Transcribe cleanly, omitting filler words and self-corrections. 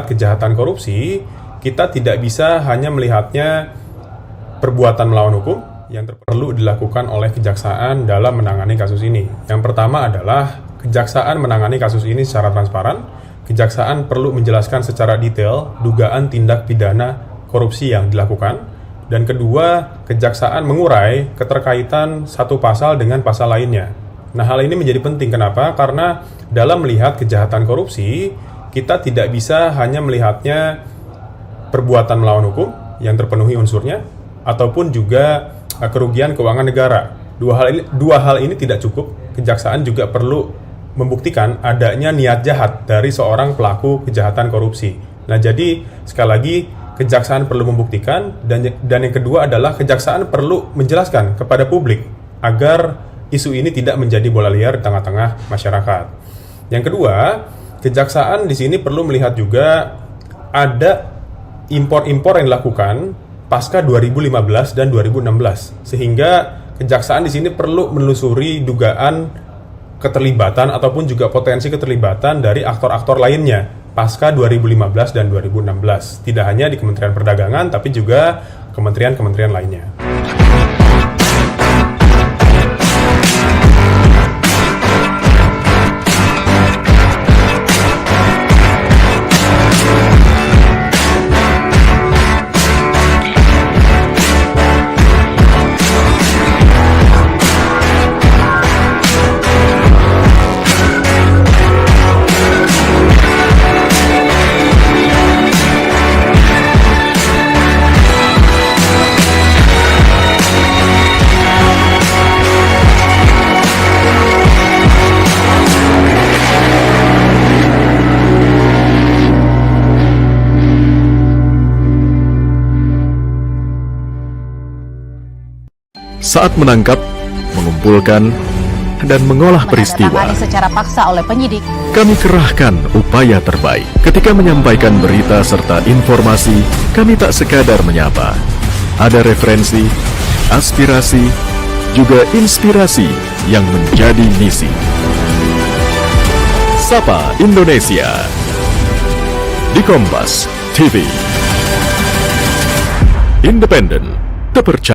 Kejahatan korupsi, kita tidak bisa hanya melihatnya perbuatan melawan hukum yang perlu dilakukan oleh kejaksaan dalam menangani kasus ini. Yang pertama adalah kejaksaan menangani kasus ini secara transparan. Kejaksaan perlu menjelaskan secara detail dugaan tindak pidana korupsi yang dilakukan. Dan kedua, kejaksaan mengurai keterkaitan satu pasal dengan pasal lainnya. Nah, hal ini menjadi penting. Kenapa? Karena dalam melihat kejahatan korupsi, kita tidak bisa hanya melihatnya perbuatan melawan hukum yang terpenuhi unsurnya, ataupun juga kerugian keuangan negara. Dua hal ini tidak cukup. Kejaksaan juga perlu membuktikan adanya niat jahat dari seorang pelaku kejahatan korupsi. Nah, jadi sekali lagi kejaksaan perlu membuktikan, dan yang kedua adalah kejaksaan perlu menjelaskan kepada publik agar isu ini tidak menjadi bola liar di tengah-tengah masyarakat. Yang kedua, kejaksaan di sini perlu melihat juga ada impor-impor yang dilakukan pasca 2015 dan 2016, sehingga kejaksaan di sini perlu menelusuri dugaan keterlibatan ataupun juga potensi keterlibatan dari aktor-aktor lainnya pasca 2015 dan 2016, tidak hanya di Kementerian Perdagangan tapi juga kementerian-kementerian lainnya. Saat menangkap, mengumpulkan, dan mengolah peristiwa, secara paksa oleh penyidik, kami kerahkan upaya terbaik. Ketika menyampaikan berita serta informasi, kami tak sekadar menyapa. Ada referensi, aspirasi, juga inspirasi yang menjadi misi. Sapa Indonesia di Kompas TV. Independen, terpercaya.